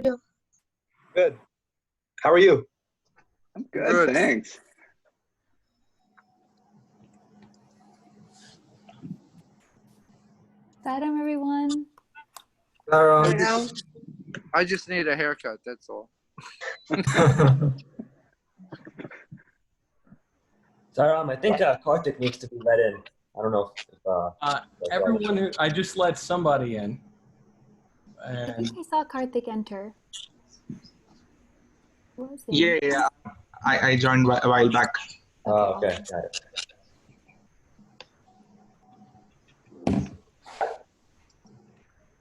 you? Good. How are you? I'm good, thanks. Saram, everyone. I just need a haircut, that's all. Saram, I think Karthik needs to be let in. I don't know if everyone who I just let somebody in. I think I saw Karthik enter. Who was it? Yeah. I joined a while back. Oh, okay. Got it.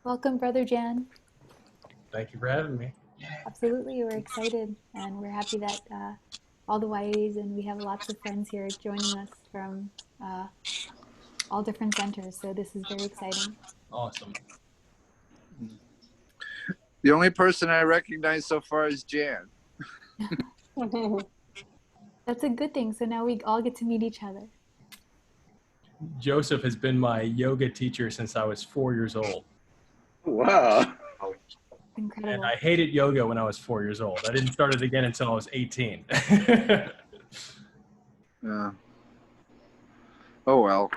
Welcome, Brother Jan. Thank you for having me. Absolutely, we're excited and we're happy that all the YAs, and we have lots of friends here joining us from all different centers, so this is very exciting. Awesome. The only person I recognize so far is Jan. That's a good thing, so now we all get to meet each other. Joseph has been my yoga teacher since I was 4 years old. Wow. Incredible. And I hated yoga when I was 4 years old. I didn't start it again until I was 18. Yeah. Oh well.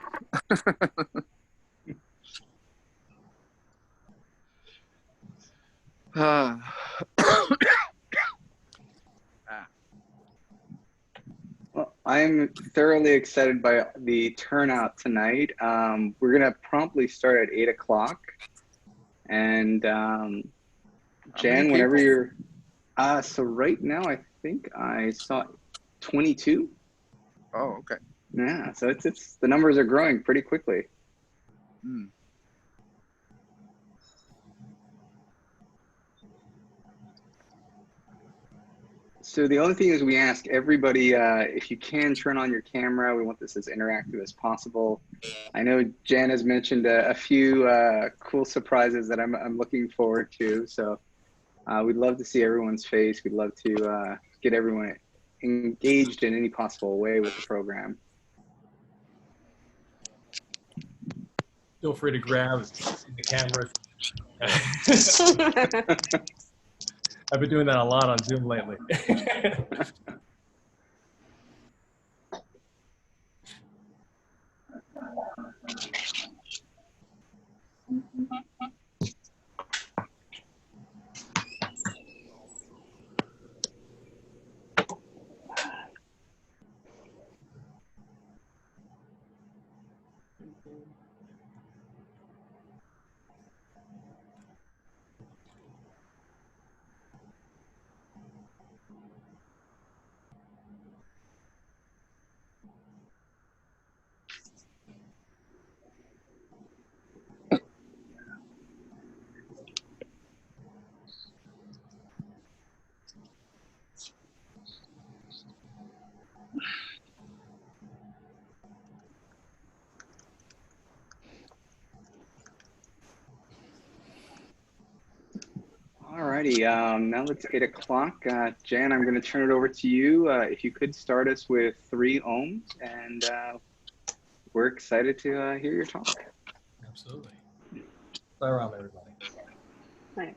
Well, I'm thoroughly excited by the turnout tonight. We're gonna promptly start at 8 o'clock. And Jan, whenever you're, so right now I think I saw 22. Oh, okay. Yeah, so it's the numbers are growing pretty quickly. Hmm. So the only thing is we ask everybody, if you can turn on your camera, we want this as interactive as possible. I know Jan has mentioned a few cool surprises that I'm looking forward to. So we'd love to see everyone's face. We'd love to get everyone engaged in any possible way with the program. Feel free to grab the cameras. I've been doing that a lot on Zoom lately. Alrighty, now it's 8 o'clock. Jan, I'm going to turn it over to you. If you could start us with 3 ohms, and we're excited to hear your talk. Absolutely. Play around, everybody. Right.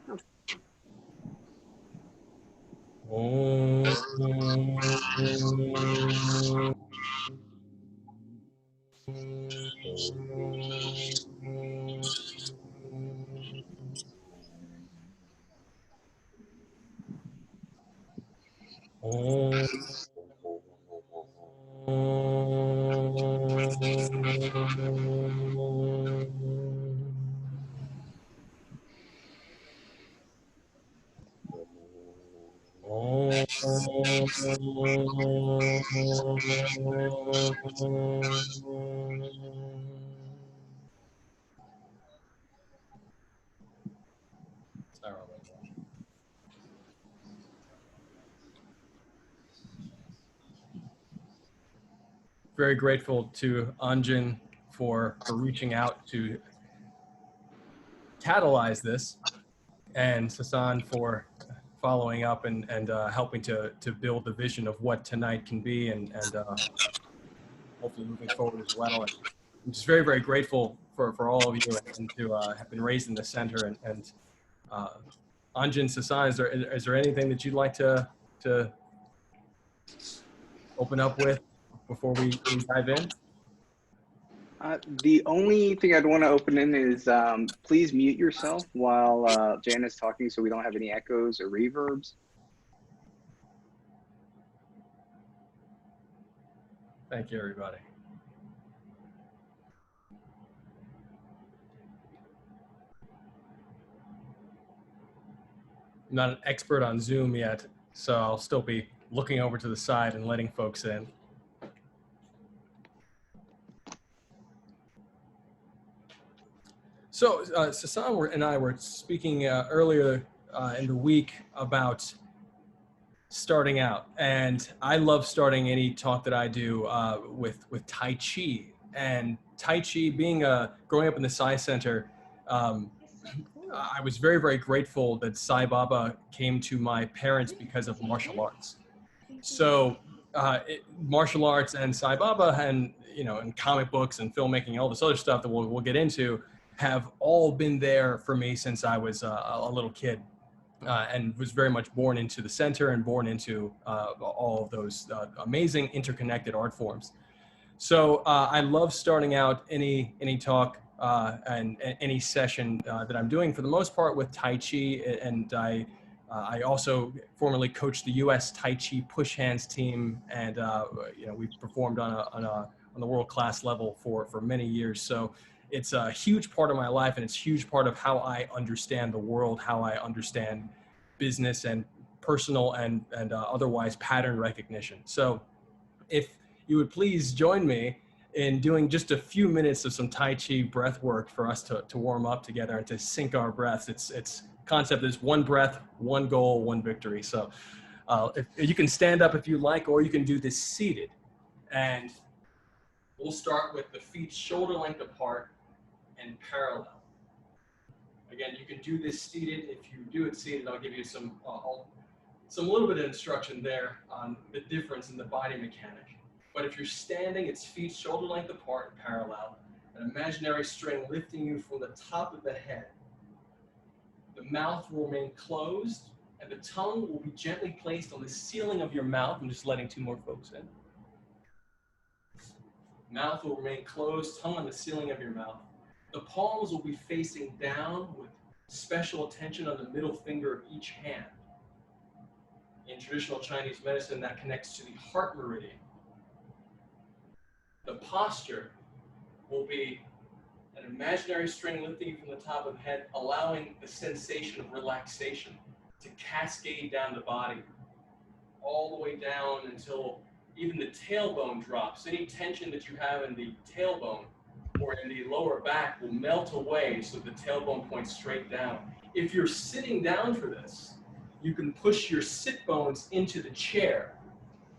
Very grateful to Anjan for reaching out to catalyze this, and Sasan for following up and helping to build the vision of what tonight can be, and hopefully moving forward as well. And I'm just very, very grateful for all of you, and to have been raised in the center. And Anjin, Sai, is there anything that you'd like to open up with before we dive in? The only thing I'd want to open in is please mute yourself while Jan is talking so we don't have any echoes or reverbs. Thank you, everybody. I'm not an expert on Zoom yet, so I'll still be looking over to the side and letting folks in. So Sasan and I were speaking earlier in the week about starting out, and I love starting any talk that I do with Tai Chi. And Tai Chi, being growing up in the Sai Center, I was very, very grateful that Sai Baba came to my parents because of martial arts. So martial arts and Sai Baba, and and comic books and filmmaking, all this other stuff that we'll get into, have all been there for me since I was a little kid, and was very much born into the center and born into all of those amazing interconnected art forms. So I love starting out any talk and any session that I'm doing, for the most part, with Tai Chi. And I also formerly coached the U.S. Tai Chi push hands team, and we've performed on the world class level for many years. So it's a huge part of my life, and it's a huge part of how I understand the world, how I understand business and personal and otherwise pattern recognition. So if you would please join me in doing just a few minutes of some Tai Chi breath work for us to warm up together and to sync our breaths. It's concept is one breath, one goal, one victory. So if you can stand up if you like, or you can do this seated. And we'll start with the feet shoulder length apart and parallel. Again, you can do this seated. If you do it seated, I'll give you some little bit of instruction there on the difference in the body mechanic. But if you're standing, it's feet shoulder length apart and parallel, an imaginary string lifting you from the top of the head. The mouth will remain closed, and the tongue will be gently placed on the ceiling of your mouth. I'm just letting two more folks in. Mouth will remain closed, tongue on the ceiling of your mouth. The palms will be facing down with special attention on the middle finger of each hand. In traditional Chinese medicine, that connects to the heart meridian. The posture will be an imaginary string lifting you from the top of the head, allowing the sensation of relaxation to cascade down the body, all the way down until even the tailbone drops. Any tension that you have in the tailbone or in the lower back will melt away, so the tailbone points straight down. If you're sitting down for this, you can push your sit bones into the chair.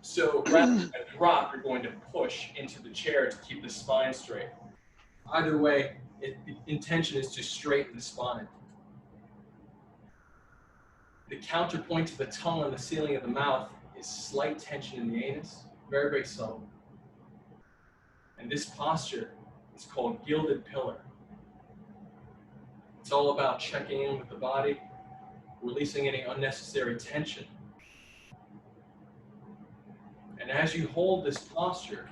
So rather than drop, you're going to push into the chair to keep the spine straight. Either way, the intention is to straighten the spine. The counterpoint to the tongue on the ceiling of the mouth is slight tension in the anus, very, very subtle. And this posture is called gilded pillar. It's all about checking in with the body, releasing any unnecessary tension. And as you hold this posture,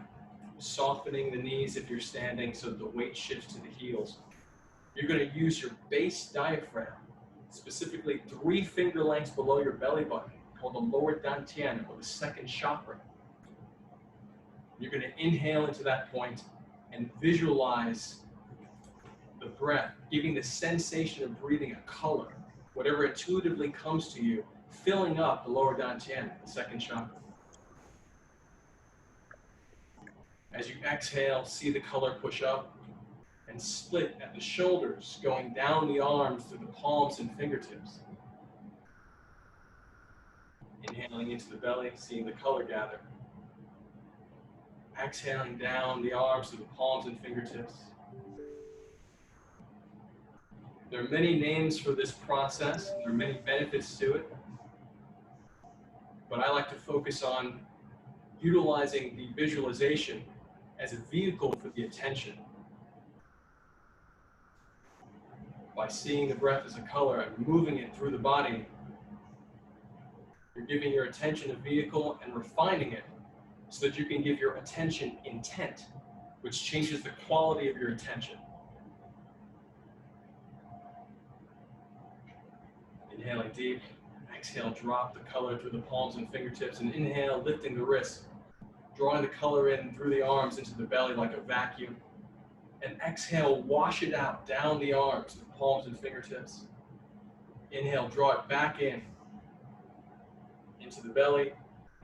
softening the knees if you're standing so that the weight shifts to the heels, you're going to use your base diaphragm, specifically 3 finger lengths below your belly button, called the lower dantian, or the second chakra. You're going to inhale into that point and visualize the breath, giving the sensation of breathing a color, whatever intuitively comes to you, filling up the lower dantian, the second chakra. As you exhale, see the color push up and split at the shoulders, going down the arms through the palms and fingertips. Inhaling into the belly, seeing the color gather. Exhaling down the arms through the palms and fingertips. There are many names for this process. There are many benefits to it. But I like to focus on utilizing the visualization as a vehicle for the attention. by seeing the breath as a color and moving it through the body, you're giving your attention a vehicle and refining it so that you can give your attention intent, which changes the quality of your attention. Inhaling deep, exhale, drop the color through the palms and fingertips, and inhale, lifting the wrists, drawing the color in through the arms into the belly like a vacuum. And exhale, wash it out, down the arms, the palms and fingertips. Inhale, draw it back in, into the belly,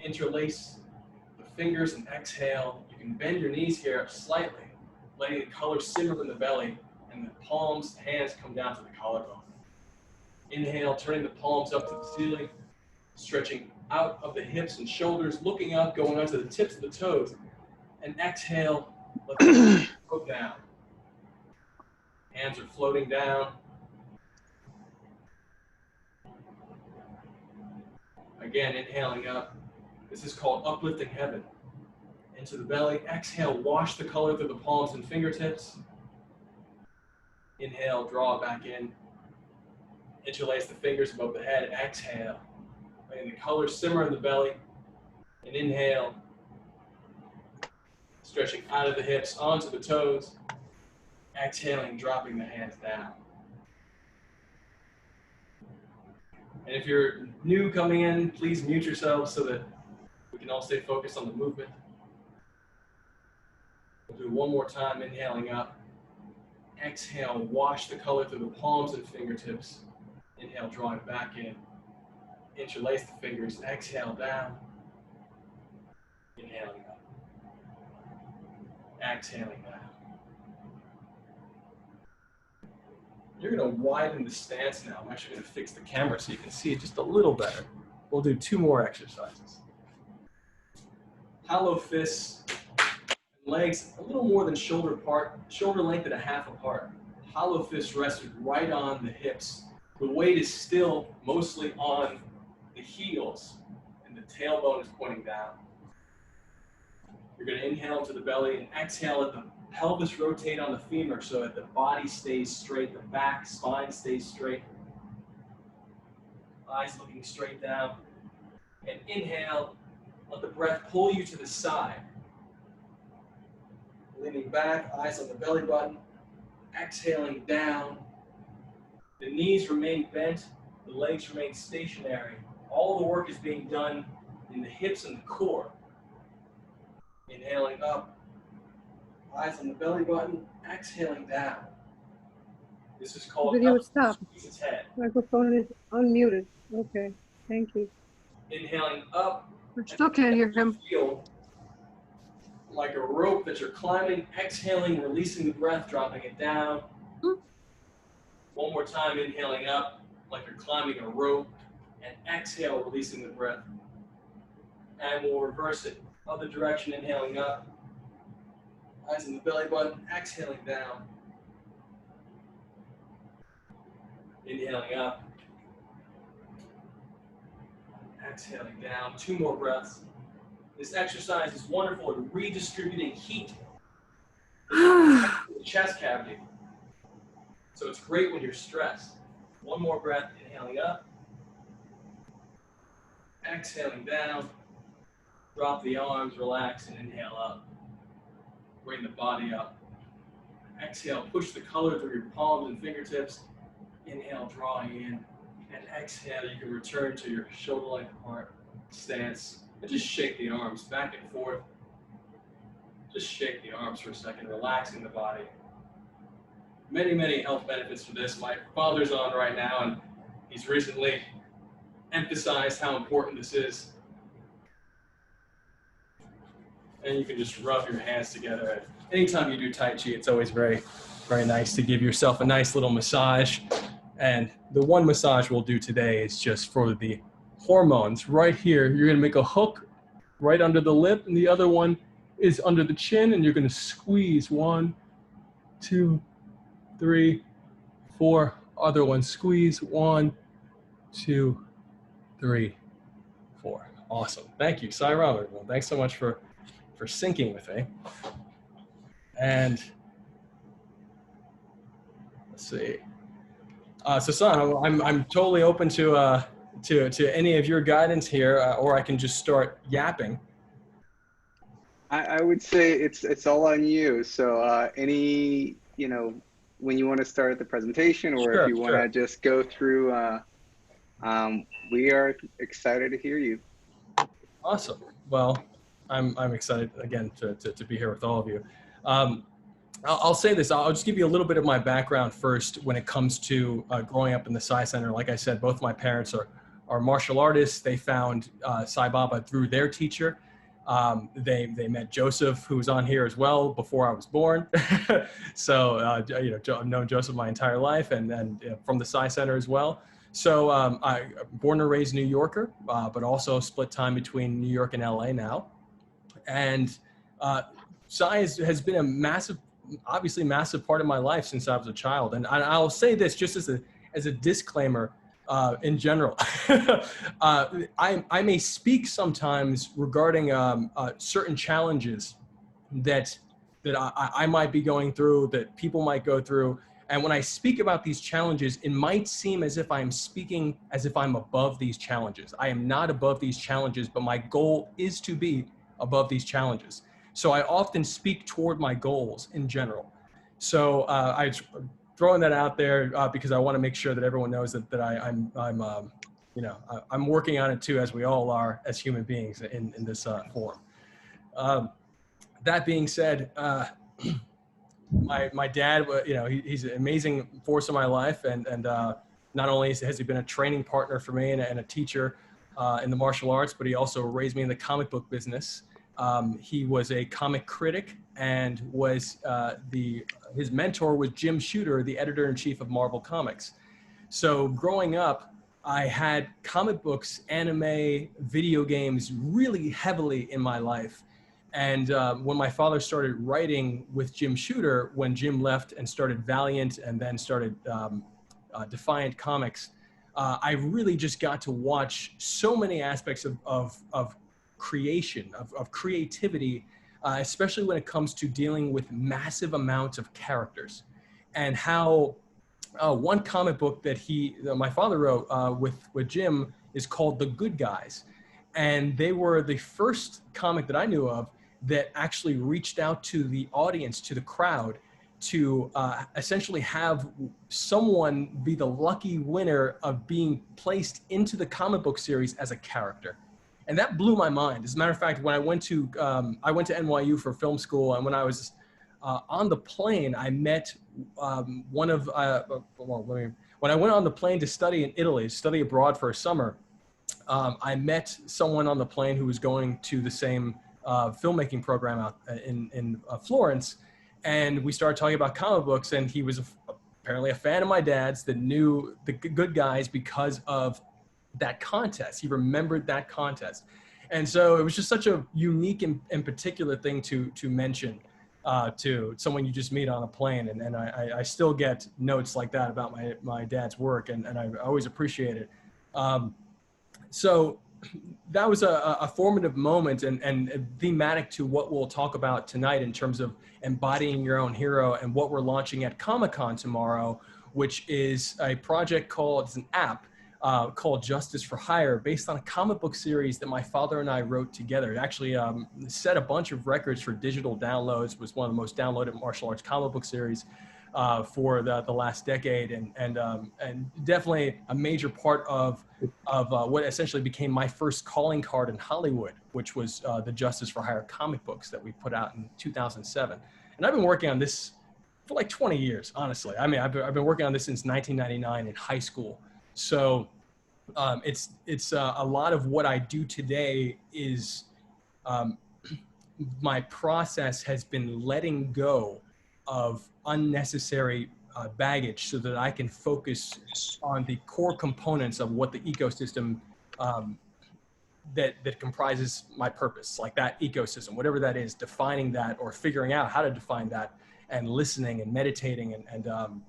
interlace the fingers and exhale. You can bend your knees here slightly, letting the color simmer in the belly, and the palms, hands come down to the collarbone. Inhale, turning the palms up to the ceiling, stretching out of the hips and shoulders, looking up, going onto the tips of the toes. And exhale, let the hands go down. Hands are floating down. Again, inhaling up. This is called uplifting heaven. Into the belly. Exhale, wash the color through the palms and fingertips. Inhale, draw it back in. Interlace the fingers above the head. Exhale. Letting the color simmer in the belly. And inhale. Stretching out of the hips onto the toes. Exhaling, dropping the hands down. And if you're new coming in, please mute yourselves so that we can all stay focused on the movement. We'll do one more time, inhaling up. Exhale, wash the color through the palms and fingertips. Inhale, drawing back in. Interlace the fingers, exhale down. Inhaling up. Exhaling down. You're going to widen the stance now. I'm actually going to fix the camera so you can see it just a little better. We'll do 2 more exercises. Hollow fists, legs a little more than shoulder length and a half apart. Hollow fists rested right on the hips. The weight is still mostly on the heels, and the tailbone is pointing down. You're going to inhale into the belly and exhale at the pelvis rotate on the femur so that the body stays straight, the back, spine stays straight. Eyes looking straight down. And inhale, let the breath pull you to the side. Leaning back, eyes on the belly button. Exhaling down. The knees remain bent, the legs remain stationary. All the work is being done in the hips and the core. Inhaling up. Eyes on the belly button, exhaling down. This is called Video stop. Squeeze its head. Microphone is unmuted. Okay, thank you. Inhaling up. I still can't hear him. Feel like a rope that you're climbing, exhaling, releasing the breath, dropping it down. One more time, inhaling up like you're climbing a rope, and exhale, releasing the breath. And we'll reverse it. Other direction, inhaling up. Eyes on the belly button, exhaling down. Inhaling up. Exhaling down. 2 more breaths. This exercise is wonderful at redistributing heat in the chest cavity. So it's great when you're stressed. 1 more breath, inhaling up. Exhaling down. Drop the arms, relax, and inhale up. Bring the body up. Exhale, push the color through your palms and fingertips. Inhale, drawing in. And exhale, you can return to your shoulder length apart stance. And just shake the arms back and forth. Just shake the arms for a second, relaxing the body. Many, many health benefits for this. My father's on right now, and he's recently emphasized how important this is. And you can just rub your hands together. Anytime you do Tai Chi, it's always very, very nice to give yourself a nice little massage. And the one massage we'll do today is just for the hormones. Right here, you're going to make a hook right under the lip, and the other one is under the chin, and you're going to squeeze 1, 2, 3, 4. Other one, squeeze 1, 2, 3, 4. Awesome. Thank you, Sai Baba. Well, thanks so much for syncing with me. And let's see. Sasan, I'm totally open to any of your guidance here, or I can just start yapping. I would say it's all on you. So any, you know, when you want to start the presentation, or if Sure, you want to sure. just go through, we are excited to hear you. Awesome. Well, I'm excited again to be here with all of you. I'll say this. I'll just give you a little bit of my background first when it comes to growing up in the Sai Center. Like I said, both my parents are martial artists. They found Sai Baba through their teacher. They met Joseph, who's on here as well, before I was born. So you know, I've known Joseph my entire life, and from the Sai Center as well. So I born and raised New Yorker, but also split time between New York and LA now. And Sai has been a massive, obviously massive part of my life since I was a child. And I'll say this just as a disclaimer in general. I may speak sometimes regarding certain challenges that I might be going through, that people might go through. And when I speak about these challenges, it might seem as if I'm speaking as if I'm above these challenges. I am not above these challenges, but my goal is to be above these challenges. So I often speak toward my goals in general. So I'm throwing that out there because I want to make sure that everyone knows that I'm you know, I'm working on it too, as we all are as human beings in this form. That being said, my dad, you know, he's an amazing force in my life, and not only has he been a training partner for me and a teacher in the martial arts, but he also raised me in the comic book business. He was a comic critic, and was his mentor was Jim Shooter, the editor-in-chief of Marvel Comics. So growing up, I had comic books, anime, video games really heavily in my life. And when my father started writing with Jim Shooter, when Jim left and started Valiant and then started Defiant Comics, I really just got to watch so many aspects of creation, of creativity, especially when it comes to dealing with massive amounts of characters. And how one comic book that my father wrote with Jim is called The Good Guys. And they were the first comic that I knew of that actually reached out to the audience, to the crowd, to essentially have someone be the lucky winner of being placed into the comic book series as a character. And that blew my mind. As a matter of fact, when I went to NYU for film school, and when I was on the plane, I met when I went on the plane to study in Italy, study abroad for a summer, I met someone on the plane who was going to the same filmmaking program out in Florence, and we started talking about comic books, and he was apparently a fan of my dad's that knew The Good Guys because of that contest. He remembered that contest. And so it was just such a unique and particular thing to mention to someone you just meet on a plane. And I still get notes like that about my dad's work, and I always appreciate it. So that was a formative moment and thematic to what we'll talk about tonight in terms of embodying your own hero, and what we're launching at Comic-Con tomorrow, which is a project called, it's an app called Justice for Hire, based on a comic book series that my father and I wrote together. It actually set a bunch of records for digital downloads, was one of the most downloaded martial arts comic book series for the last decade, and definitely a major part of what essentially became my first calling card in Hollywood, which was the Justice for Hire comic books that we put out in 2007. And I've been working on this for like 20 years, honestly. I mean, I've been working on this since 1999 in high school. So it's a lot of what I do today is my process has been letting go of unnecessary baggage so that I can focus on the core components of what the ecosystem that comprises my purpose, like that ecosystem, whatever that is, defining that or figuring out how to define that, and listening and meditating and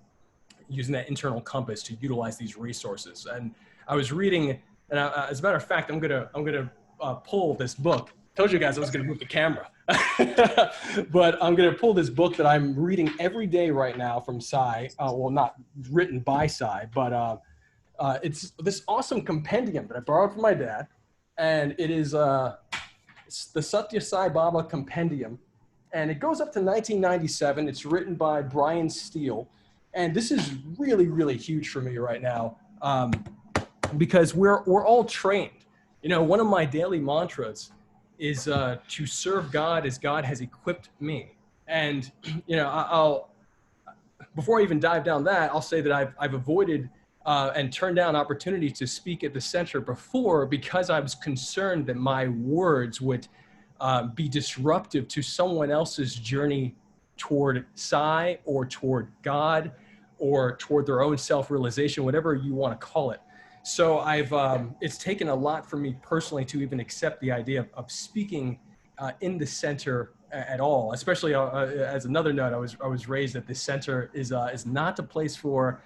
using that internal compass to utilize these resources. And I was reading, and as a matter of fact, I'm gonna pull this book told you guys I was going to move the camera. But I'm going to pull this book that I'm reading every day right now from Sai. Well, not written by Sai, but it's this awesome compendium that I borrowed from my dad. And it is it's the Sathya Sai Baba compendium. And it goes up to 1997. It's written by Brian Steele. And this is really, really huge for me right now, because we're all trained. You know, one of my daily mantras is to serve God as God has equipped me. And, you know, I'll before I even dive down that, I'll say that I've avoided and turned down opportunities to speak at the center before because I was concerned that my words would be disruptive to someone else's journey toward Sai or toward God or toward their own self-realization, whatever you want to call it. So it's taken a lot for me personally to even accept the idea of speaking in the center at all, especially as another note, I was raised that the center is not a place for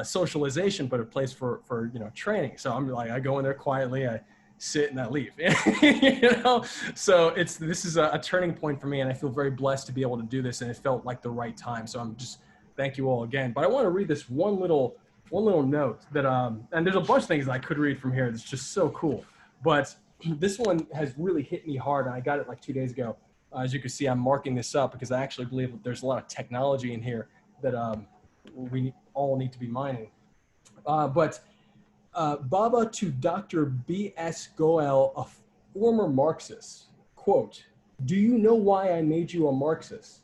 socialization, but a place for you know, training. So I'm like, I go in there quietly, I sit and I leave, you know? So this is a turning point for me, and I feel very blessed to be able to do this, and it felt like the right time. So I'm just, thank you all again. But I want to read this one little note that, and there's a bunch of things that I could read from here that's just so cool. But this one has really hit me hard, and I got it like 2 days ago. As you can see, I'm marking this up because I actually believe that there's a lot of technology in here that we all need to be mining. But Baba to Dr. B.S. Goel, a former Marxist, quote, "Do you know why I made you a Marxist?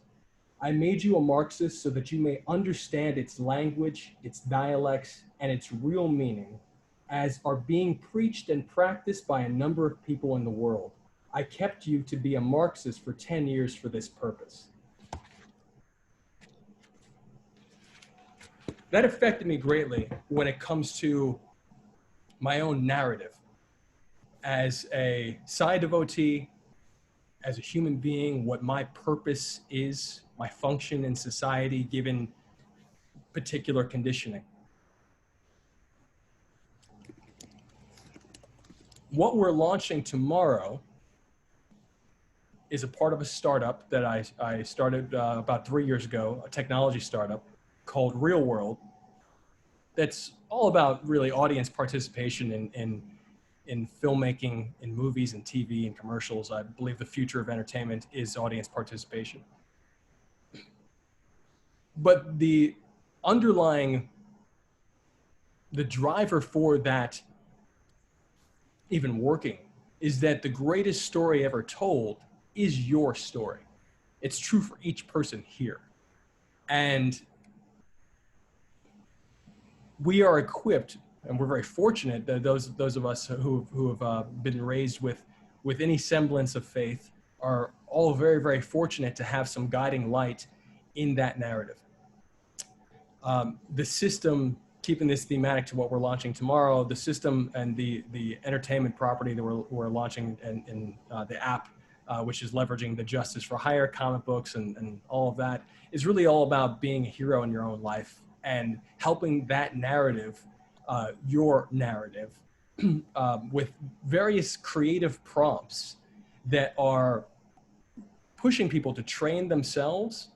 I made you a Marxist so that you may understand its language, its dialects, and its real meaning, as are being preached and practiced by a number of people in the world. I kept you to be a Marxist for 10 years for this purpose." That affected me greatly when it comes to my own narrative as a Sai devotee, as a human being, what my purpose is, my function in society given particular conditioning. What we're launching tomorrow is a part of a startup that I started about 3 years ago, a technology startup called Real World, that's all about really audience participation in filmmaking, in movies and TV and commercials. I believe the future of entertainment is audience participation. But the driver for that even working is that the greatest story ever told is your story. It's true for each person here. And we are equipped, and we're very fortunate that those of us who have been raised with any semblance of faith are all very, very fortunate to have some guiding light in that narrative. The system, keeping this thematic to what we're launching tomorrow, the system and the entertainment property that we're launching in the app, which is leveraging the Justice for Hire comic books and all of that, is really all about being a hero in your own life and helping that narrative, your narrative, with various creative prompts that are pushing people to train themselves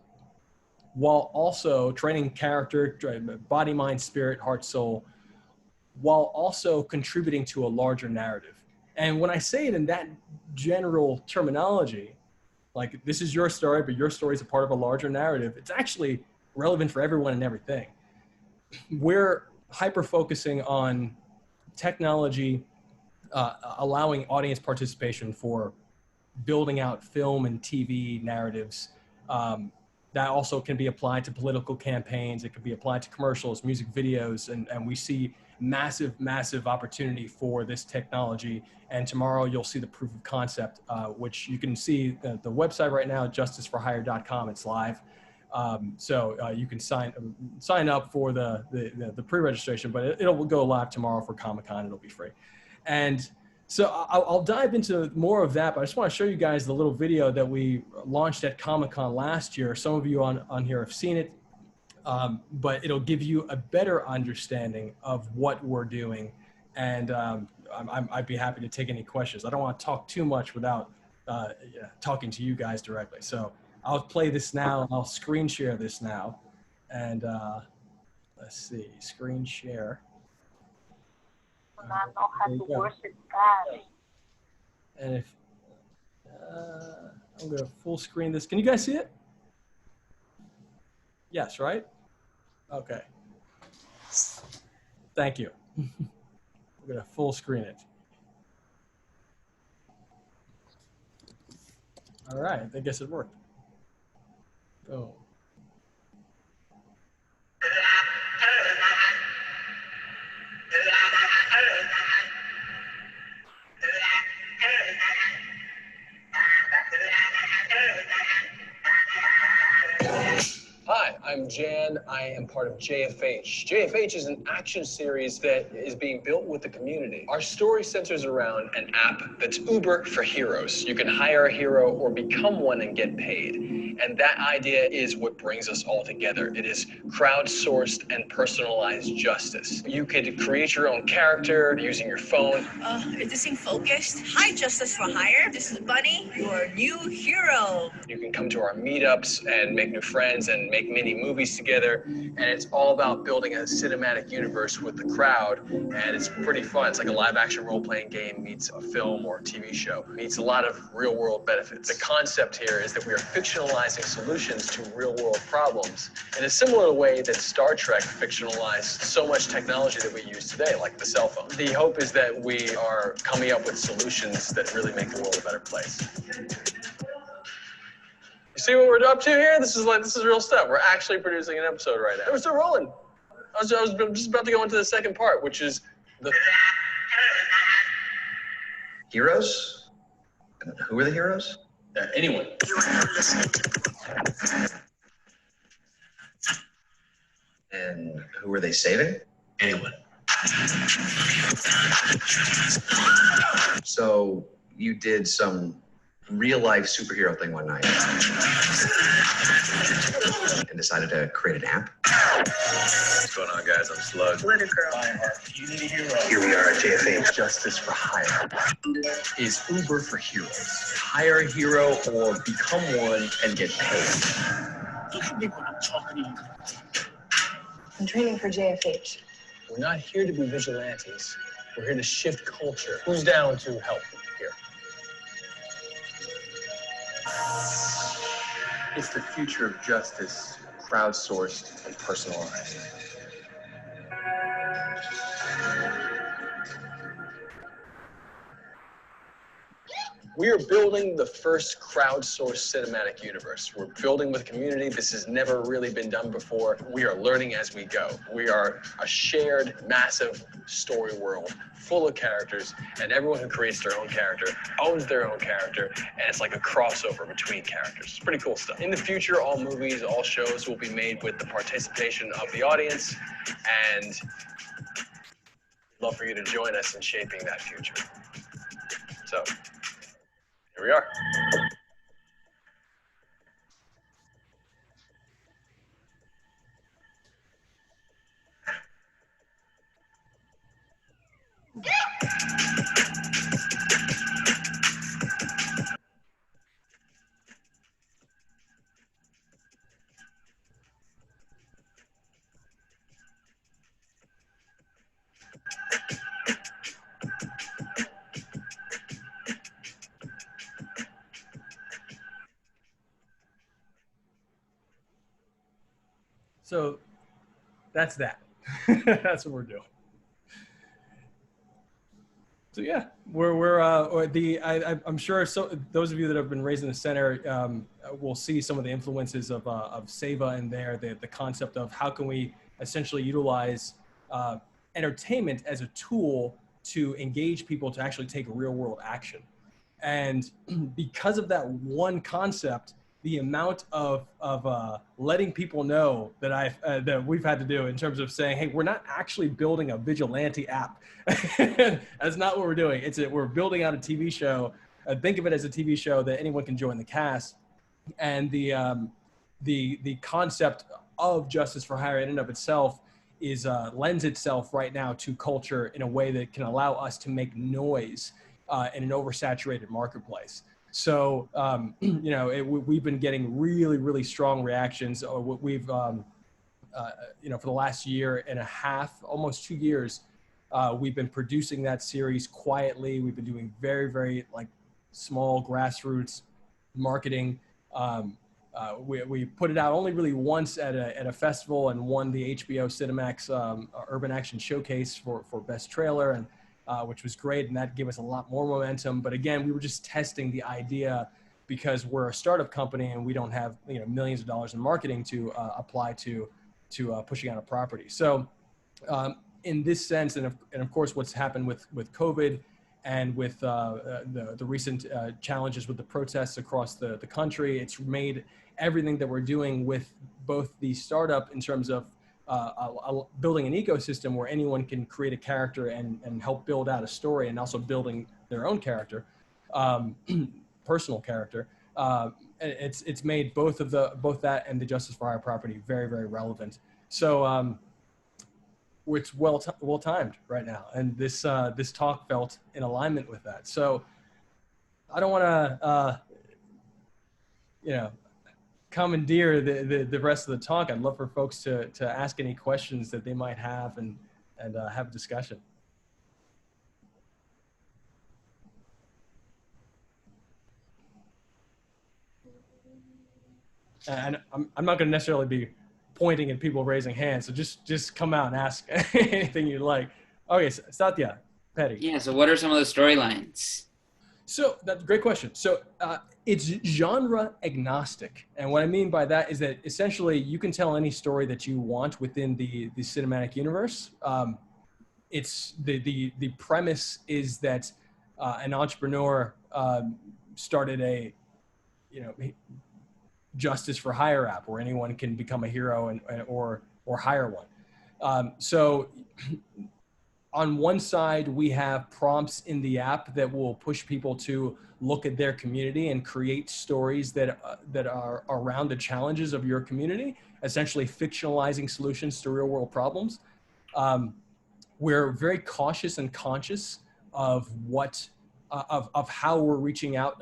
while also training character, body, mind, spirit, heart, soul, while also contributing to a larger narrative. And when I say it in that general terminology, like this is your story, but your story is a part of a larger narrative, it's actually relevant for everyone and everything. We're hyper-focusing on technology, allowing audience participation for building out film and TV narratives. That also can be applied to political campaigns. It can be applied to commercials, music videos, and we see massive, massive opportunity for this technology. And tomorrow you'll see the proof of concept, which you can see the website right now, justiceforhire.com. It's live. So you can sign up for the pre-registration, but it'll go live tomorrow for Comic-Con. It'll be free. And so I'll dive into more of that, but I just want to show you guys the little video that we launched at Comic-Con last year. Some of you on here have seen it, but it'll give you a better understanding of what we're doing. And I'd be happy to take any questions. I don't want to talk too much without talking to you guys directly. So I'll play this now. I'll screen share this now. And let's see, screen share. Do not know how There to you go. worship God. And if I'm going to full screen this. Can you guys see it? Yes, right? Okay. Thank you. I'm going to full screen it. All right, I guess it worked. Oh. Hi, I'm Jan. I am part of JFH. JFH is an action series that is being built with the community. Our story centers around an app that's Uber for heroes. You can hire a hero or become one and get paid. And that idea is what brings us all together. It is crowdsourced and personalized justice. You could create your own character using your phone. Is this thing focused? Hi, Justice for Hire. This is Bunny, your new hero. You can come to our meetups and make new friends and make mini movies together. And it's all about building a cinematic universe with the crowd. And it's pretty fun. It's like a live action role-playing game meets a film or TV show. Meets a lot of real world benefits. The concept here is that we are fictionalizing solutions to real world problems in a similar way that Star Trek fictionalized so much technology that we use today, like the cell phone. The hope is that we are coming up with solutions that really make the world a better place. You see what we're up to here? This is real stuff. We're actually producing an episode right now. We're still rolling. I was just about to go into the second part, which is the heroes. Who are the heroes? Anyone. You are now listening to And who are they saving? Anyone. So you did some real life superhero thing one night and decided to create an app. What's going on, guys? I'm Slug. Glitter Girl. Community hero. Here we are at JFH. Justice for Hire is Uber for heroes. Hire a hero or become one and get paid. Look at me when I'm talking to you. I'm training for JFH. We're not here to be vigilantes. We're here to shift culture. Who's down to help here? It's the future of justice, crowdsourced and personalized. We are building the first crowdsourced cinematic universe. We're building with community. This has never really been done before. We are learning as we go. We are a shared, massive story world full of characters, and everyone who creates their own character owns their own character, and it's like a crossover between characters. It's pretty cool stuff. In the future, all movies, all shows will be made with the participation of the audience, and I'd love for you to join us in shaping that future. So, here we are. So that's that. That's what we're doing. So yeah, I'm sure those of you that have been raised in the center will see some of the influences of Seva in there. The concept of how can we essentially utilize entertainment as a tool to engage people to actually take real world action. And because of that one concept, the amount of letting people know that that we've had to do in terms of saying, hey, we're not actually building a vigilante app. That's not what we're doing. We're building out a TV show. Think of it as a TV show that anyone can join the cast. And the concept of justice for hire in and of itself is lends itself right now to culture in a way that can allow us to make noise in an oversaturated marketplace. So, you know, we've been getting really, really strong reactions. We've, you know, for the last year and a half, almost 2 years, we've been producing that series quietly. We've been doing very, very like small grassroots marketing. We put it out only really once at a festival and won the HBO Cinemax Urban Action Showcase for Best Trailer, and which was great, and that gave us a lot more momentum. But again, we were just testing the idea because we're a startup company and we don't have, you know, millions of dollars in marketing to apply to pushing out a property. So in this sense, and of course what's happened with COVID and with the recent challenges with the protests across the country, it's made everything that we're doing with both the startup in terms of building an ecosystem where anyone can create a character and help build out a story, and also building their own character, personal character. It's made both that and the Justice for Hire property very, very relevant. So it's well timed right now, and this talk felt in alignment with that. So I don't want to you know, commandeer the rest of the talk. I'd love for folks to ask any questions that they might have and have a discussion. And I'm not going to necessarily be pointing at people raising hands, so just come out and ask anything you'd like. Okay, Sathya, Petty. Yeah, so what are some of the storylines? So that's a great question. So it's genre agnostic. And what I mean by that is that essentially you can tell any story that you want within the cinematic universe. It's the premise is that an entrepreneur started a, you know, Justice for Hire app where anyone can become a hero or hire one. So on one side, we have prompts in the app that will push people to look at their community and create stories that are around the challenges of your community, essentially fictionalizing solutions to real world problems. We're very cautious and conscious of what, of how we're reaching out,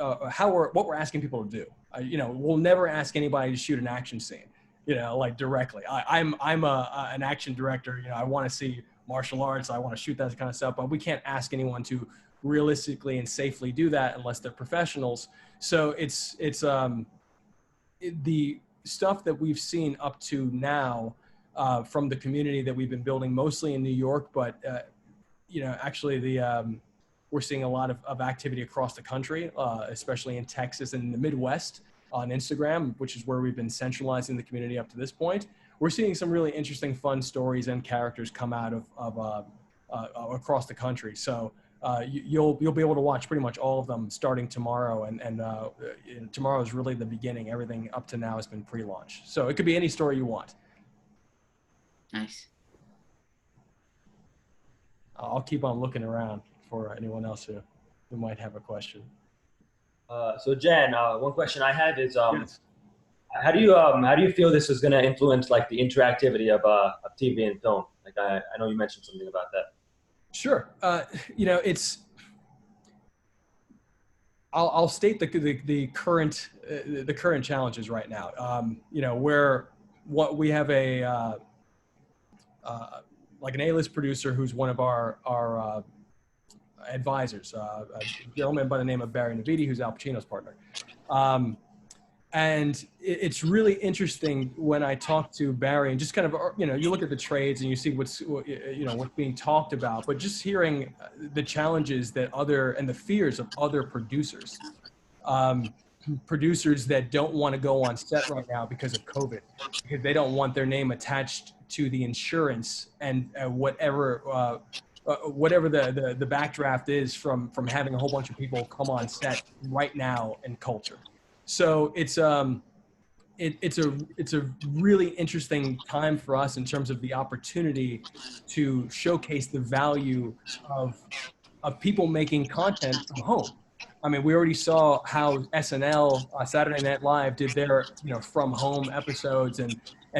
what we're asking people to do. You know, we'll never ask anybody to shoot an action scene, you know, like directly. I'm an action director. You know, I want to see martial arts. I want to shoot that kind of stuff, but we can't ask anyone to realistically and safely do that unless they're professionals. So it's the stuff that we've seen up to now from the community that we've been building mostly in New York, but you know, actually we're seeing a lot of activity across the country, especially in Texas and in the Midwest on Instagram, which is where we've been centralizing the community up to this point. We're seeing some really interesting, fun stories and characters come out of across the country. So you'll be able to watch pretty much all of them starting tomorrow, and tomorrow is really the beginning. Everything up to now has been pre-launch. So it could be any story you want. Nice. I'll keep on looking around for anyone else who might have a question. So Jan, one question I had is, yes. how do you feel this is going to influence like the interactivity of TV and film? Like I know you mentioned something about that. Sure. You know, I'll state the current challenges right now. You know, we have a like an A-list producer who's one of our advisors, a gentleman by the name of Barry Navidi, who's Al Pacino's partner. And it's really interesting when I talk to Barry and just kind of, you know, you look at the trades and you see what's being talked about, but just hearing the challenges and the fears of other producers, producers that don't want to go on set right now because of COVID, because they don't want their name attached to the insurance and whatever the backdraft is from having a whole bunch of people come on set right now in culture. So it's a really interesting time for us in terms of the opportunity to showcase the value of people making content from home. I mean, we already saw how SNL, Saturday Night Live, did their from home episodes, and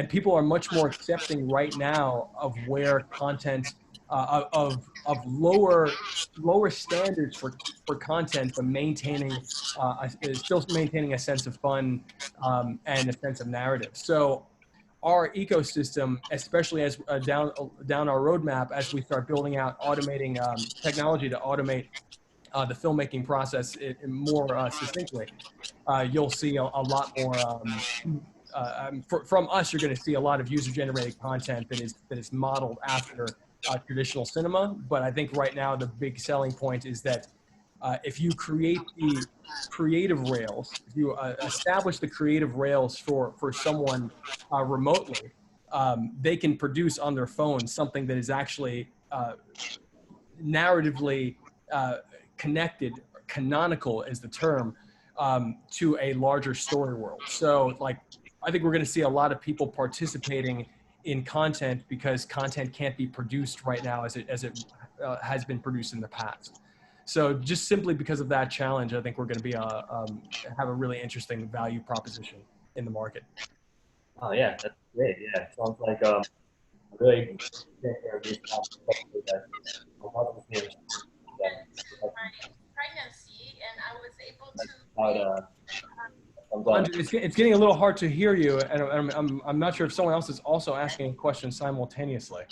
people are much more accepting right now of where content of lower standards for content, but maintaining still maintaining a sense of fun and a sense of narrative. So our ecosystem, especially as down our roadmap, as we start building out automating technology to automate the filmmaking process more succinctly, you'll see a lot more. From us, you're going to see a lot of user-generated content that is modeled after traditional cinema. But I think right now the big selling point is that if you create the creative rails, if you establish the creative rails for someone remotely, they can produce on their phone something that is actually narratively connected, canonical is the term, to a larger story world. So like, I think we're going to see a lot of people participating in content because content can't be produced right now as it has been produced in the past. So just simply because of that challenge, I think we're going to be have a really interesting value proposition in the market. Oh yeah, that's great. Yeah, it sounds like really pregnancy, and I was able to. Andre, it's getting a little hard to hear you, and I'm not sure if someone else is also asking questions simultaneously.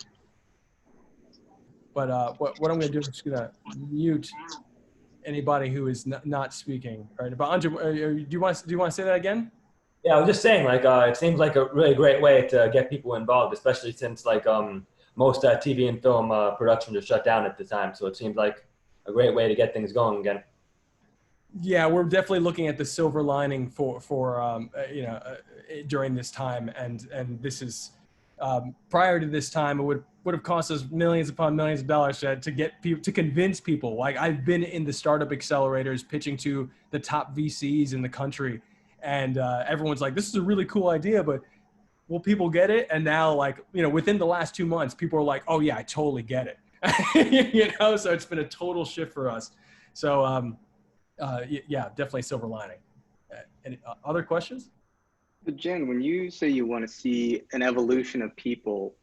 But what I'm going to do is just going to mute anybody who is not speaking. All right, but Andre, do you want to say that again? Yeah, I was just saying, like, it seems like a really great way to get people involved, especially since, like, most TV and film productions are shut down at the time. So it seems like a great way to get things going again. Yeah, we're definitely looking at the silver lining for during this time, and this is prior to this time, it would have cost us millions upon millions of dollars to get people, to convince people. Like, I've been in the startup accelerators pitching to the top VCs in the country. And everyone's like, this is a really cool idea, but will people get it? And now, like, within the last 2 months, people are like, oh yeah, I totally get it. So it's been a total shift for us. So yeah, definitely silver lining. Any other questions? But Jen, when you say you want to see an evolution of people,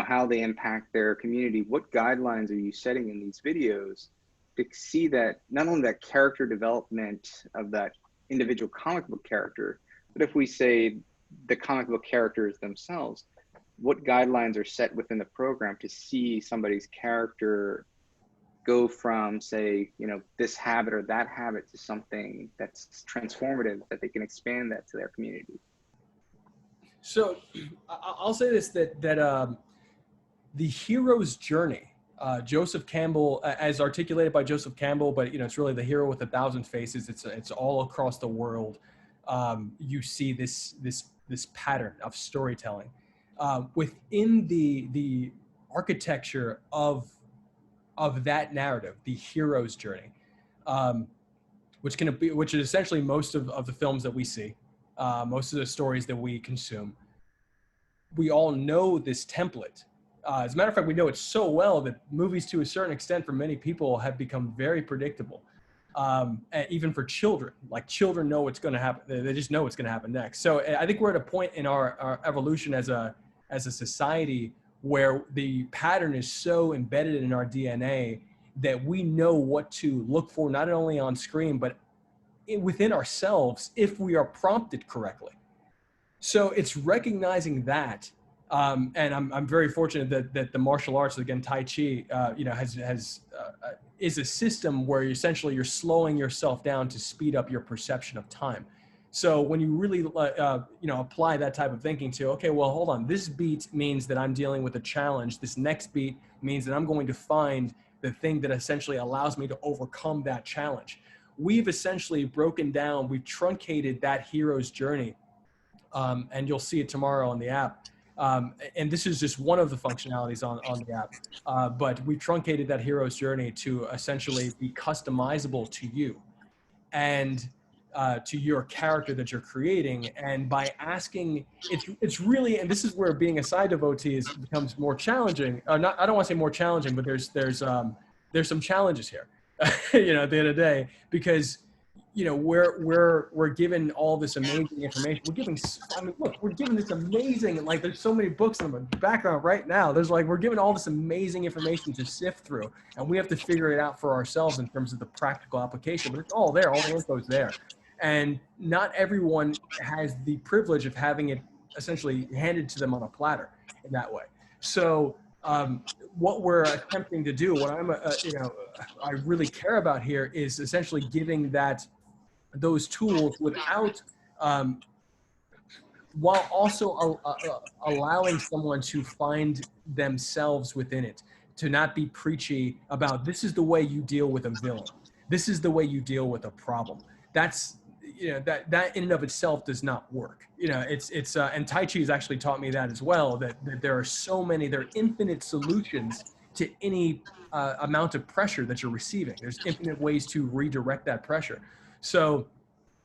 how they impact their community, what guidelines are you setting in these videos to see that not only that character development of that individual comic book character, but if we say the comic book characters themselves, what guidelines are set within the program to see somebody's character go from, say, this habit or that habit to something that's transformative, that they can expand that to their community? So I'll say this, that the hero's journey, Joseph Campbell, as articulated by Joseph Campbell, but it's really the hero with 1,000 faces. It's all across the world. You see this pattern of storytelling within the architecture of that narrative, the hero's journey, which is essentially most of the films that we see, most of the stories that we consume. We all know this template. As a matter of fact, we know it so well that movies, to a certain extent, for many people, have become very predictable. Even for children, like, children know what's going to happen. They just know what's going to happen next. So I think we're at a point in our evolution as a society where the pattern is so embedded in our DNA that we know what to look for, not only on screen, but within ourselves if we are prompted correctly. So it's recognizing that. And I'm very fortunate that the martial arts, again, Tai Chi, is a system where essentially you're slowing yourself down to speed up your perception of time. So when you really, apply that type of thinking to, okay, well, hold on, this beat means that I'm dealing with a challenge. This next beat means that I'm going to find the thing that essentially allows me to overcome that challenge. We've essentially broken down, we've truncated that hero's journey, and you'll see it tomorrow on the app. And this is just one of the functionalities on the app, but we truncated that hero's journey to essentially be customizable to you and to your character that you're creating. And by asking, it's really, and this is where being a Sai devotee becomes more challenging. I don't want to say more challenging, but there's some challenges here, at the end of the day, because you know, we're given all this amazing information. We're given, I mean, look, we're given this amazing, like, there's so many books in the background right now. There's like, we're given all this amazing information to sift through, and we have to figure it out for ourselves in terms of the practical application. But it's all there, all the info's there, and not everyone has the privilege of having it essentially handed to them on a platter in that way. So what we're attempting to do, what I'm, you know, I really care about here is essentially giving those tools without, while also allowing someone to find themselves within it, to not be preachy about this is the way you deal with a villain, this is the way you deal with a problem. That's, you know, that in and of itself does not work. You know, it's and Tai Chi has actually taught me that as well, that there are infinite solutions to any amount of pressure that you're receiving. There's infinite ways to redirect that pressure. So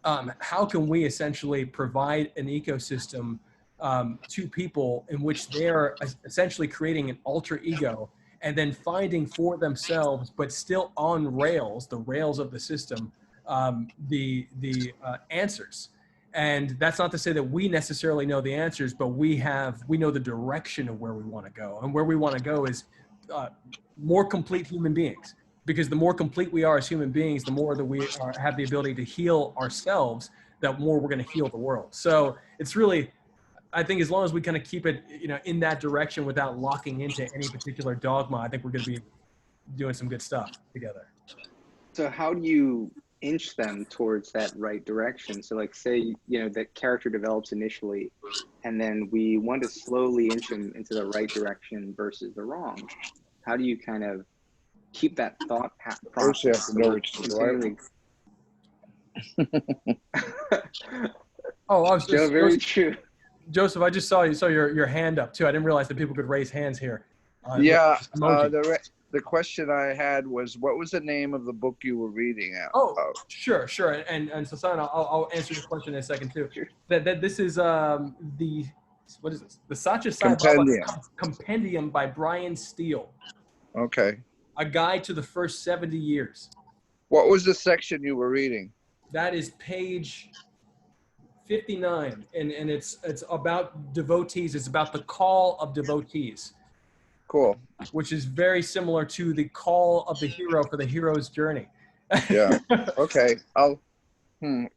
how can we essentially provide an ecosystem to people in which they're essentially creating an alter ego and then finding for themselves, but still on rails, the rails of the system, the answers. And that's not to say that we necessarily know the answers, but we know the direction of where we want to go. And where we want to go is more complete human beings. Because the more complete we are as human beings, the more that we have the ability to heal ourselves, that more we're going to heal the world. So it's really, I think as long as we kind of keep it, you know, in that direction without locking into any particular dogma, I think we're going to be doing some good stuff together. So how do you inch them towards that right direction? So like, say, you know, that character develops initially, and then we want to slowly inch him into the right direction versus the wrong. How do you kind of keep that thought process? Oh, Joe, very true. Joseph, I just saw your hand up too. I didn't realize that people could raise hands here. The question I had was, what was the name of the book you were reading out? Oh, sure. And Sasan, I'll answer your question in a second too. That this is what is this? The Sathya Sai Baba Compendium by Brian Steele. Okay. A guide to the first 70 years. What was the section you were reading? That is page 59, and it's about devotees. It's about the call of devotees. Cool. Which is very similar to the call of the hero for the hero's journey. Yeah. Okay.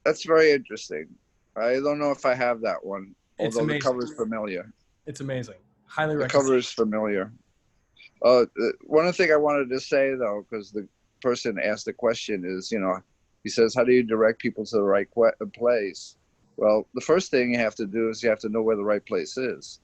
That's very interesting. I don't know if I have that one, although the cover is familiar. It's amazing. Highly recommend. The cover is familiar. One other thing I wanted to say, though, because the person asked the question is, you know, he says, how do you direct people to the right place? Well, the first thing you have to do is you have to know where the right place is.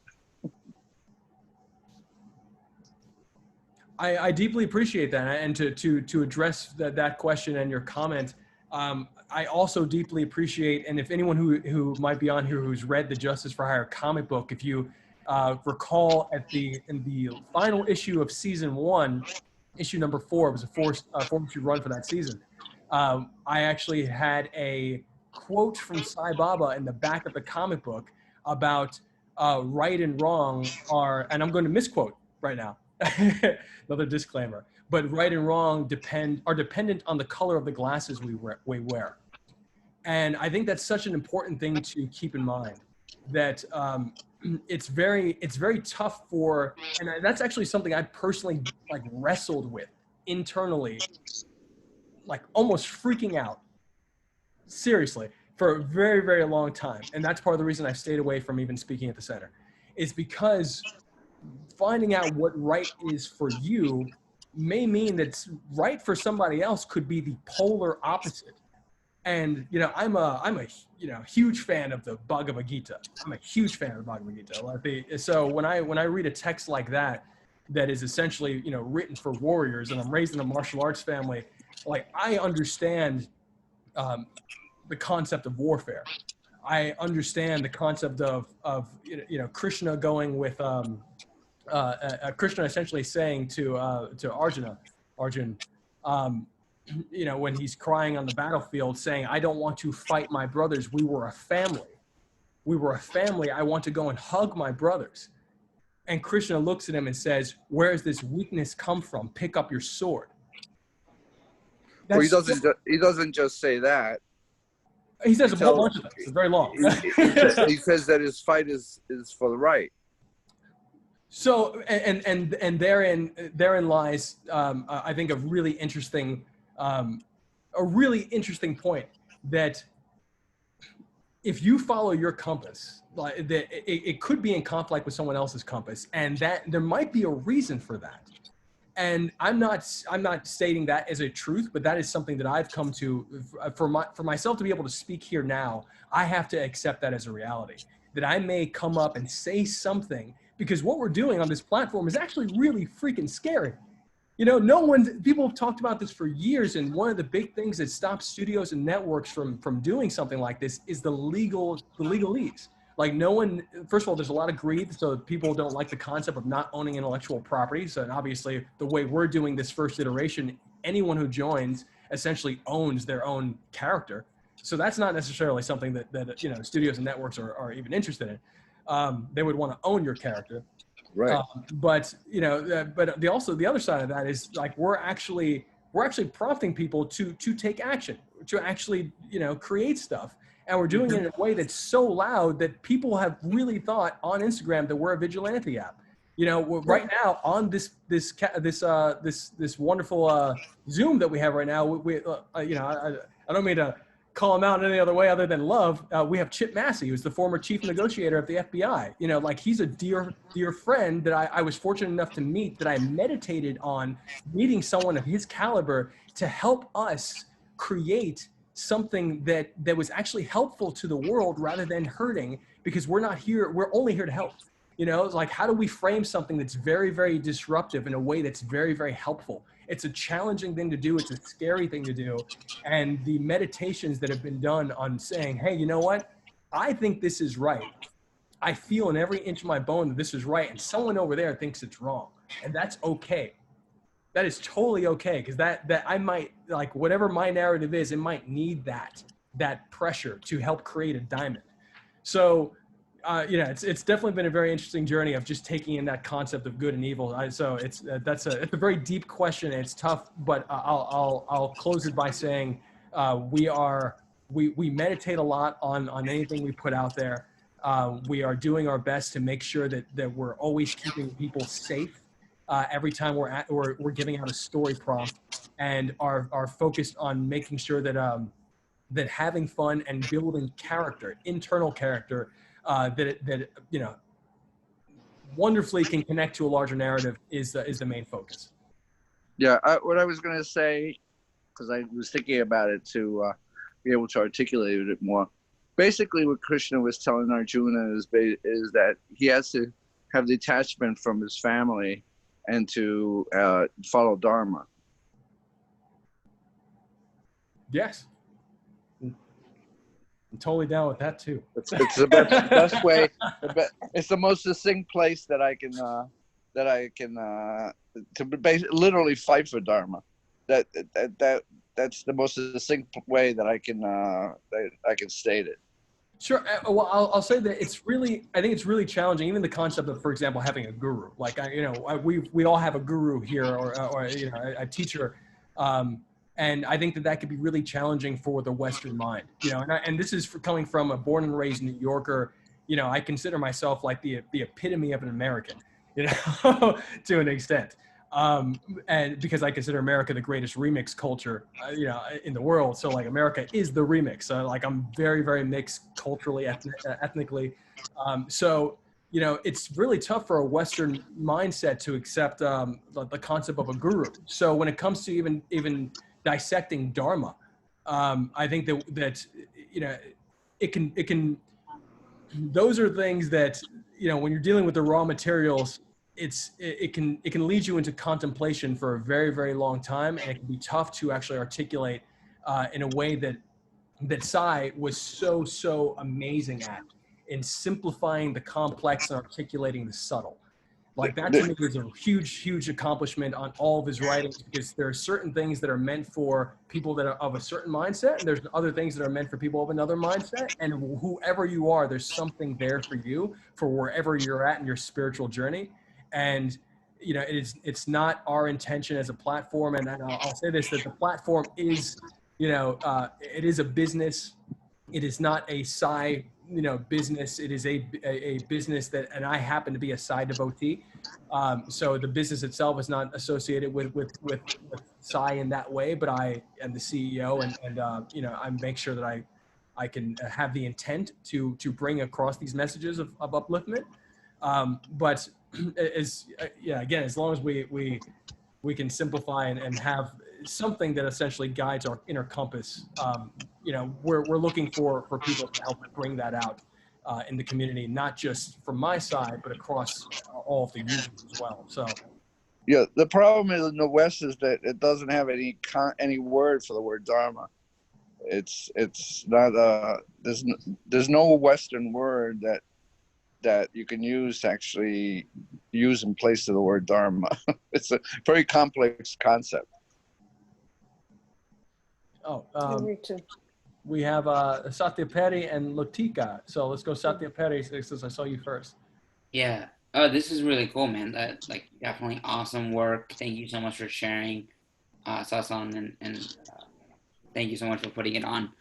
I deeply appreciate that. And to address that question and your comment, I also deeply appreciate, and if anyone who might be on here who's read the Justice for Hire comic book, if you recall in the final issue of season 1, issue number 4, it was a 4-issue run for that season. I actually had a quote from Sai Baba in the back of the comic book about right and wrong are, and I'm going to misquote right now, another disclaimer, but right and wrong are dependent on the color of the glasses we wear. And I think that's such an important thing to keep in mind, that it's very tough and that's actually something I personally like wrestled with internally, like almost freaking out, seriously, for a very, very long time. And that's part of the reason I stayed away from even speaking at the center, is because finding out what right is for you may mean that right for somebody else could be the polar opposite. And, you know, I'm a huge fan of the Bhagavad Gita. I'm a huge fan of the Bhagavad Gita. So when I read a text like that is essentially, you know, written for warriors, and I'm raised in a martial arts family, like, I understand the concept of warfare. I understand the concept of you know, Krishna going with Krishna essentially saying to Arjun, you know, when he's crying on the battlefield, saying, I don't want to fight my brothers. We were a family. I want to go and hug my brothers. And Krishna looks at him and says, where does this weakness come from? Pick up your sword. Well, he doesn't just say that. He says a whole bunch of things. It's very long. He says that his fight is for the right. So, and therein lies, I think, a really interesting point, that if you follow your compass, like that, it could be in conflict with someone else's compass, and that there might be a reason for that. And I'm not stating that as a truth, but that is something that I've come to for myself to be able to speak here now. I have to accept that as a reality, that I may come up and say something, because what we're doing on this platform is actually really freaking scary. You know, people have talked about this for years, and one of the big things that stops studios and networks from doing something like this is the legalese. Like, no one, first of all, there's a lot of greed, so people don't like the concept of not owning intellectual property. So, and obviously, the way we're doing this first iteration, anyone who joins essentially owns their own character. So that's not necessarily something that you know, studios and networks are even interested in. They would want to own your character. Right. But you know, but also the other side of that is, like, we're actually prompting people to take action, to actually, you know, create stuff. And we're doing it in a way that's so loud that people have really thought on Instagram that we're a vigilante app. You know, right now on this wonderful Zoom that we have right now, we you know, I don't mean to call him out in any other way other than love. We have Chip Massey, who's the former chief negotiator of the FBI. You know, like, he's a dear friend that I was fortunate enough to meet, that I meditated on meeting someone of his caliber to help us create something that was actually helpful to the world rather than hurting, because we're only here to help. You know, it's like, how do we frame something that's very, very disruptive in a way that's very, very helpful? It's a challenging thing to do. It's a scary thing to do. And the meditations that have been done on saying, hey, you know what? I think this is right. I feel in every inch of my bone that this is right. And someone over there thinks it's wrong. And that's okay. That is totally okay, because that I might, like, whatever my narrative is, it might need that pressure to help create a diamond. So, you know, it's definitely been a very interesting journey of just taking in that concept of good and evil. So it's a very deep question. And it's tough, but I'll close it by saying we meditate a lot on anything we put out there. We are doing our best to make sure that we're always keeping people safe. Every time we're giving out a story prompt, and are focused on making sure that that having fun and building character, internal character, that you know, wonderfully can connect to a larger narrative is the main focus. Yeah, what I was going to say, because I was thinking about it to be able to articulate it more. Basically, what Krishna was telling Arjuna is that he has to have detachment from his family and to follow Dharma. Yes. I'm totally down with that too. It's the best way. It's the most succinct place that I can literally fight for Dharma. That's the most succinct way that I can state it. Sure. Well, I'll say that I think it's really challenging. Even the concept of, for example, having a guru. Like, we all have a guru here, or you know, a teacher, and I think that could be really challenging for the Western mind. You know, and this is coming from a born and raised New Yorker. You know, I consider myself like the epitome of an American. You know, to an extent. And because I consider America the greatest remix culture, you know, in the world. So, like, America is the remix. Like, I'm very, very mixed culturally, ethnically. So, you know, it's really tough for a Western mindset to accept the concept of a guru. So when it comes to even dissecting Dharma, I think that you know, it can. Those are things that, you know, when you're dealing with the raw materials, it can lead you into contemplation for a very, very long time, and it can be tough to actually articulate in a way that Sai was so amazing at, in simplifying the complex and articulating the subtle. Like, that to me is a huge accomplishment on all of his writings, because there are certain things that are meant for people that are of a certain mindset, and there's other things that are meant for people of another mindset. And whoever you are, there's something there for you, for wherever you're at in your spiritual journey. And, you know, it's not our intention as a platform, and I'll say this, that the platform is, you know, it is a business. it is not a Sai, business. It is a business that, and I happen to be a Sai devotee. So the business itself is not associated with Sai in that way, but I am the CEO, and I make sure that I can have the intent to bring across these messages of upliftment. But again, as long as we can simplify and have something that essentially guides our inner compass, we're looking for people to help bring that out in the community, not just from my side, but across all of the users as well. So. Yeah, the problem in the West is that it doesn't have any word for the word Dharma. It's not there's no Western word that you can use to actually use in place of the word Dharma. It's a very complex concept. We have Sathya Sai and Latika. So let's go Sathya Sai, since I saw you first. Yeah. Oh, this is really cool, man. That definitely awesome work. Thank you so much for sharing, Sasan, and thank you so much for putting it on.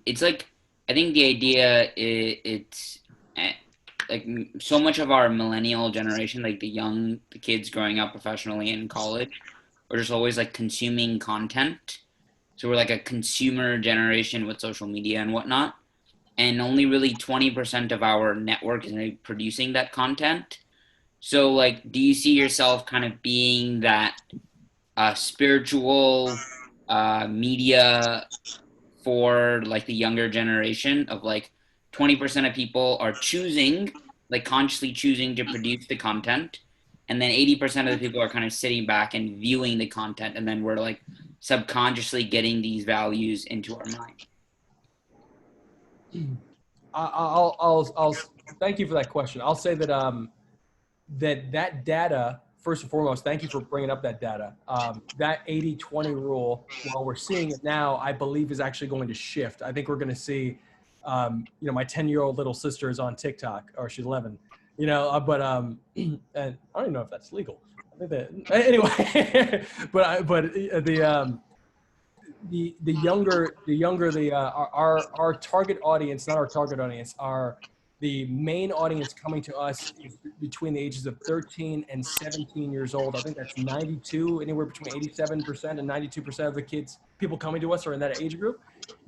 It's like, I think the idea it's like so much of our millennial generation, like the kids growing up professionally in college, are just always like consuming content. So we're like a consumer generation with social media and whatnot. And only really 20% of our network is producing that content. So like, do you see yourself kind of being that spiritual media for like the younger generation of like 20% of people are consciously choosing to produce the content, and then 80% of the people are kind of sitting back and viewing the content, and then we're like subconsciously getting these values into our mind? I'll thank you for that question. I'll say that that data, first and foremost, thank you for bringing up that data. That 80-20 rule, while we're seeing it now, I believe is actually going to shift. I think we're going to see, my 10-year-old little sister is on TikTok, or she's 11, but and I don't even know if that's legal. I think that, anyway, our target audience, not our target audience, the main audience coming to us is between the ages of 13 and 17 years old. I think that's 92, anywhere between 87% and 92% of the people coming to us are in that age group.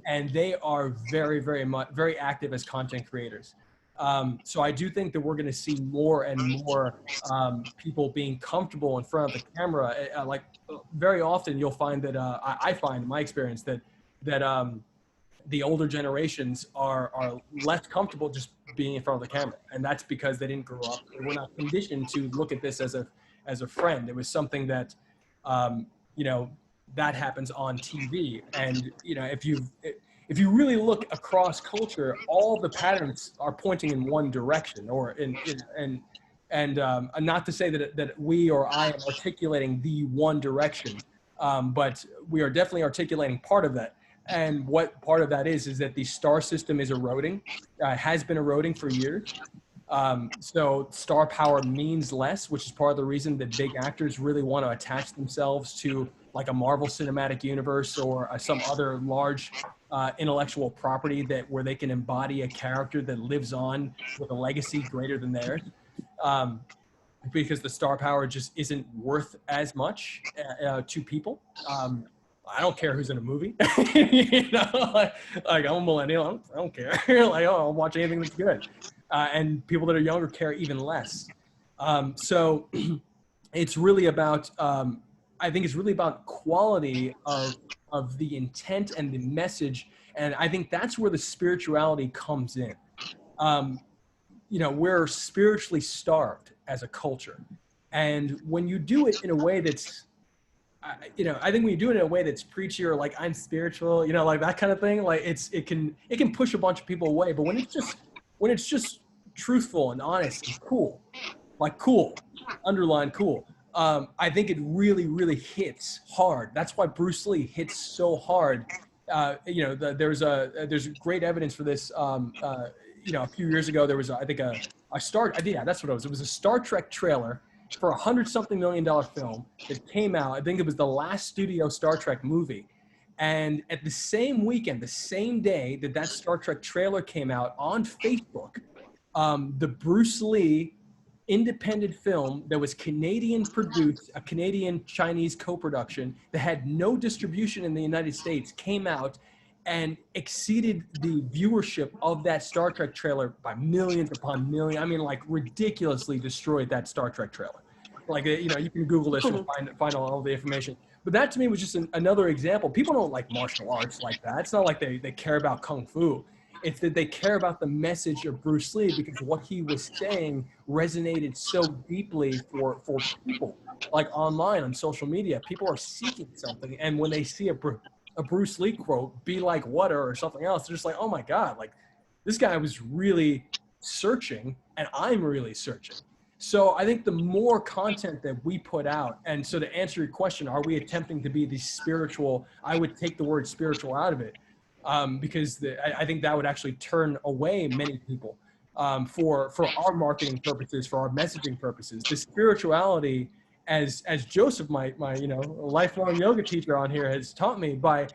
And they are very, very active as content creators. So I do think that we're going to see more and more people being comfortable in front of the camera. Like very often you'll find that, I find in my experience that the older generations are less comfortable just being in front of the camera. And that's because they didn't grow up. They were not conditioned to look at this as a friend. It was something that, that happens on TV. And, if you really look across culture, all the patterns are pointing in one direction, and not to say that we or I am articulating the one direction, but we are definitely articulating part of that. And what part of that is that the star system is eroding, has been eroding for years. So star power means less, which is part of the reason that big actors really want to attach themselves to like a Marvel Cinematic Universe or some other large intellectual property where they can embody a character that lives on with a legacy greater than theirs. Because the star power just isn't worth as much to people. I don't care who's in a movie. Like I'm a millennial. I don't care. Like, I'll watch anything that's good. And people that are younger care even less. So it's really about, I think it's really about quality of the intent and the message. And I think that's where the spirituality comes in. We're spiritually starved as a culture. And when you do it in a way that's, I think when you do it in a way that's preachy or like I'm spiritual, like that kind of thing, like it can push a bunch of people away. But when it's just truthful and honest and cool, like cool, underline cool, I think it really, really hits hard. That's why Bruce Lee hits so hard. There's great evidence for this. A few years ago, there was, I think, that's what it was. It was a Star Trek trailer for $100-something million film that came out. I think it was the last studio Star Trek movie. And at the same weekend, the same day that that Star Trek trailer came out on Facebook, the Bruce Lee independent film that was Canadian produced, a Canadian-Chinese co-production that had no distribution in the United States, came out and exceeded the viewership of that Star Trek trailer by millions upon millions. I mean, like ridiculously destroyed that Star Trek trailer. Like, you know, you can Google this and find all the information. But that to me was just another example. People don't like martial arts like that. It's not like they care about Kung Fu. It's that they care about the message of Bruce Lee because what he was saying resonated so deeply for people. Like online on social media, people are seeking something. And when they see a Bruce Lee quote, "Be like water" or something else, they're just like, oh my God, like this guy was really searching and I'm really searching. So I think the more content that we put out, and so to answer your question, are we attempting to be the spiritual? I would take the word spiritual out of it because I think that would actually turn away many people for our marketing purposes, for our messaging purposes. The spirituality, as Joseph, my lifelong yoga teacher on here, has taught me by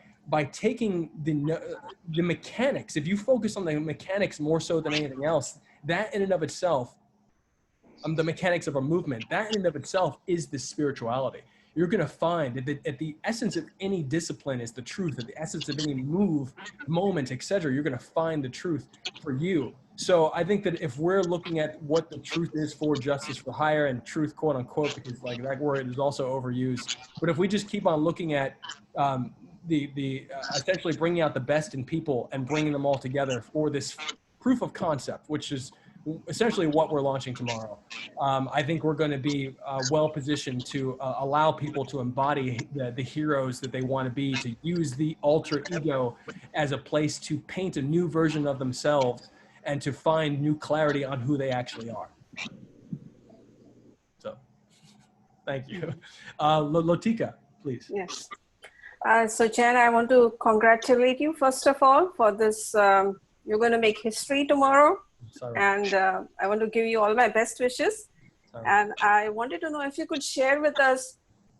taking the mechanics. If you focus on the mechanics more so than anything else, that in and of itself. The mechanics of a movement, that in and of itself is the spirituality. You're going to find that at the essence of any discipline is the truth. At the essence of any moment, etc., you're going to find the truth for you. So I think that if we're looking at what the truth is for justice for hire, and truth, quote unquote, because like that word is also overused. But if we just keep on looking at essentially bringing out the best in people and bringing them all together for this proof of concept, which is essentially what we're launching tomorrow. I think we're going to be well positioned to allow people to embody the heroes that they want to be, to use the alter ego as a place to paint a new version of themselves and to find new clarity on who they actually are. So, thank you. Lotika, please. Yes. So Jen, I want to congratulate you first of all for this. You're going to make history tomorrow. Sorry. And I want to give you all my best wishes. Sorry. And I wanted to know if you could share with us,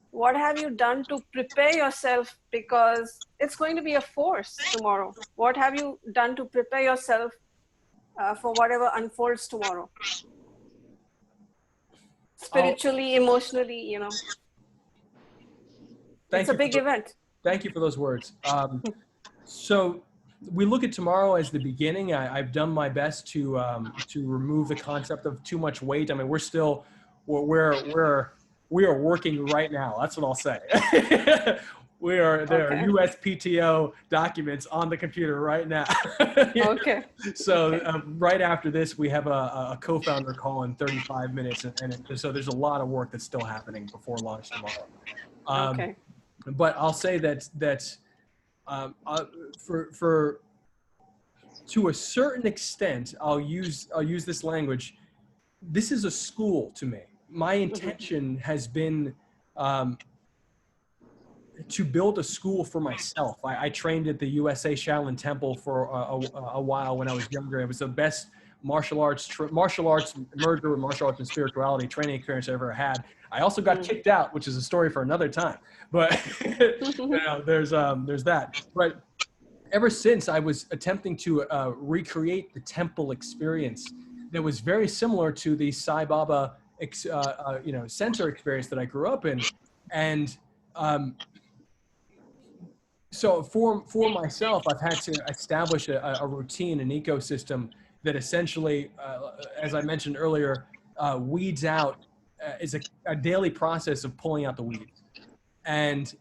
what have you done to prepare yourself? Because it's going to be a force tomorrow. What have you done to prepare yourself for whatever unfolds tomorrow? Spiritually, emotionally, you know. It's a big event. Thank you for those words. So we look at tomorrow as the beginning. I've done my best to remove the concept of too much weight. I mean, we are working right now. That's what I'll say. There are USPTO documents on the computer right now. Okay. So right after this, we have a co-founder call in 35 minutes. And so there's a lot of work that's still happening before launch tomorrow. Okay. But I'll say that for to a certain extent, I'll use this language. This is a school to me. My intention has been to build a school for myself. I trained at the USA Shaolin Temple for a while when I was younger. It was the best martial arts merger with martial arts and spirituality training experience I ever had. I also got kicked out, which is a story for another time. But there's that. But ever since, I was attempting to recreate the temple experience that was very similar to the Sai Baba center experience that I grew up in. And so for myself, I've had to establish a routine, an ecosystem that essentially, as I mentioned earlier, weeds out, is a daily process of pulling out the weeds and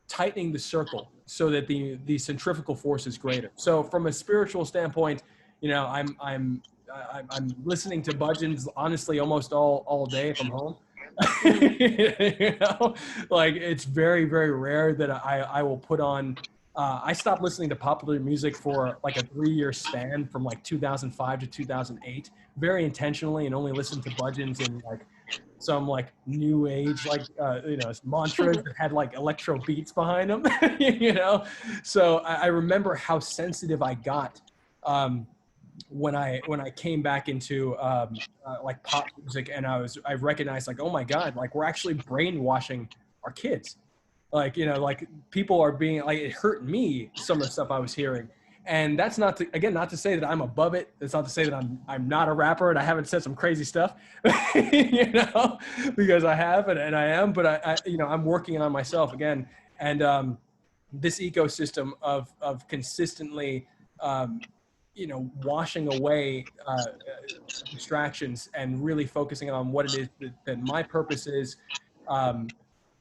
tightening the circle so that the centrifugal force is greater. So from a spiritual standpoint, I'm listening to bhajans honestly almost all day from home. Like it's very, very rare that I will put on. I stopped listening to popular music for like a 3-year span from like 2005 to 2008, very intentionally, and only listened to bhajans and like some like new age mantras that had like electro beats behind them. So I remember how sensitive I got when I came back into like pop music, and I recognized like, oh my God, like we're actually brainwashing our kids. Like, you know, like people are being like, it hurt me, some of the stuff I was hearing. And that's not to, again, not to say that I'm above it. That's not to say that I'm not a rapper and I haven't said some crazy stuff, you know, because I have and I am, but I you know, I'm working on myself again. And this ecosystem of consistently, you know, washing away distractions and really focusing on what it is that my purpose is,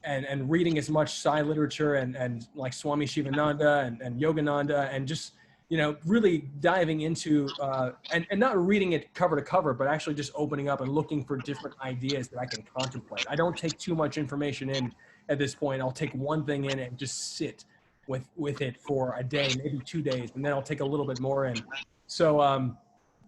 and reading as much Sai literature and like Swami Shivananda and Yogananda, and just, you know, really diving into, and not reading it cover to cover, but actually just opening up and looking for different ideas that I can contemplate. I don't take too much information in at this point. I'll take one thing in and just sit with it for a day, maybe 2 days, and then I'll take a little bit more in. So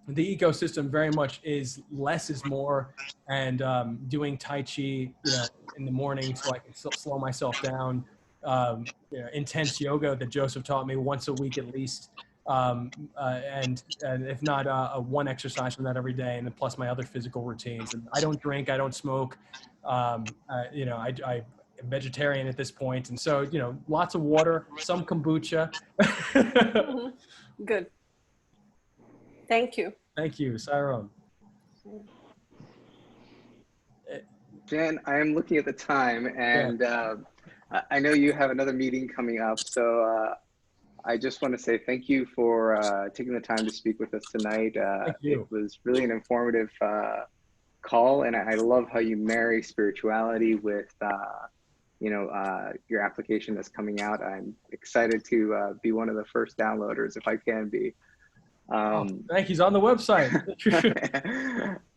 the ecosystem very much is less is more, and doing Tai Chi, you know, in the morning so I can slow myself down. You know, intense yoga that Joseph taught me once a week at least, and if not one exercise from that every day, and then plus my other physical routines. And I don't drink, I don't smoke. You know, I'm vegetarian at this point, and so, you know, lots of water, some kombucha. Good. Thank you. Thank you, Sairam. Jan, I am looking at the time, and I know you have another meeting coming up, so I just want to say thank you for taking the time to speak with us tonight. Thank you. It was really an informative call, and I love how you marry spirituality with you know, your application that's coming out. I'm excited to be one of the first downloaders if I can be. Thank you. He's on the website.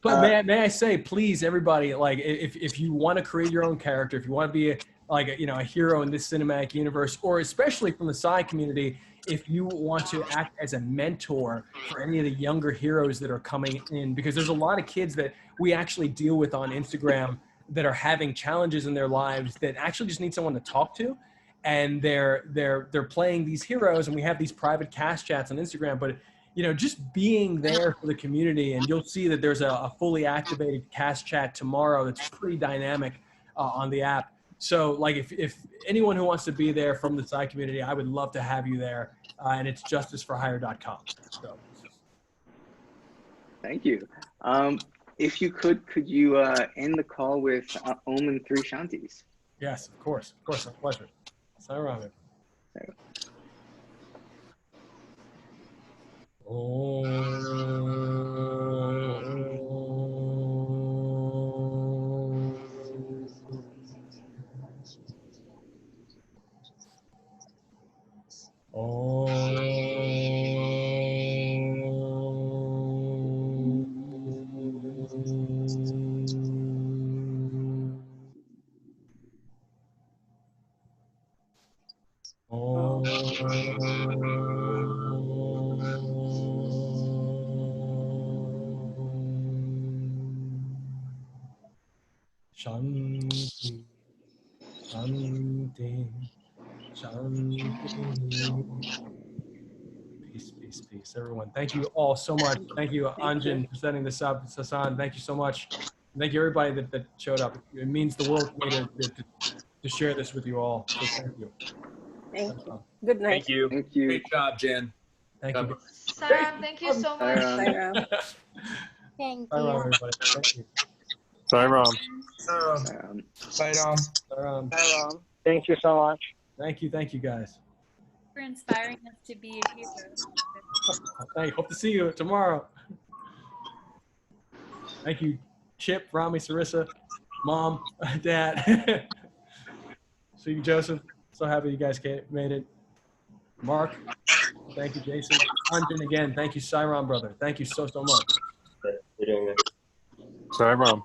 But may I say, please, everybody, like, if you want to create your own character, if you want to be a hero in this cinematic universe, or especially from the Sai community, if you want to act as a mentor for any of the younger heroes that are coming in, because there's a lot of kids that we actually deal with on Instagram that are having challenges in their lives that actually just need someone to talk to. And they're playing these heroes, and we have these private cast chats on Instagram, but, you know, just being there for the community, and you'll see that there's a fully activated cast chat tomorrow that's pretty dynamic on the app. So, like, if anyone who wants to be there from the Sai community, I would love to have you there, and it's justiceforhire.com. So. Thank you. If you could you end the call with Om and 3 Shantis? Yes, of course, my pleasure. Sai Raman. Shanti, Shanti, Shanti. Peace, peace, peace, everyone. Thank you all so much. Thank you, Anjan, for setting this up. Sasan, thank you so much. Thank you, everybody that showed up. It means the world to me to share this with you all. So thank you. Thank you. Good night. Thank you. Thank you. Great job, Jen. Thank you. Sairam, thank you so much. Sairam. Thank Bye, you. everybody. Thank you. Sairam. Sairam. Thank you so much. Thank you, guys. For inspiring us to be a hero. Hope to see you tomorrow. Thank you, Chip, Rami, Sarissa, Mom, Dad. See you, Joseph. So happy you guys made it. Mark, thank you, Jason. Anjan again, thank you, Sairam, brother. Thank you so much. Sairam.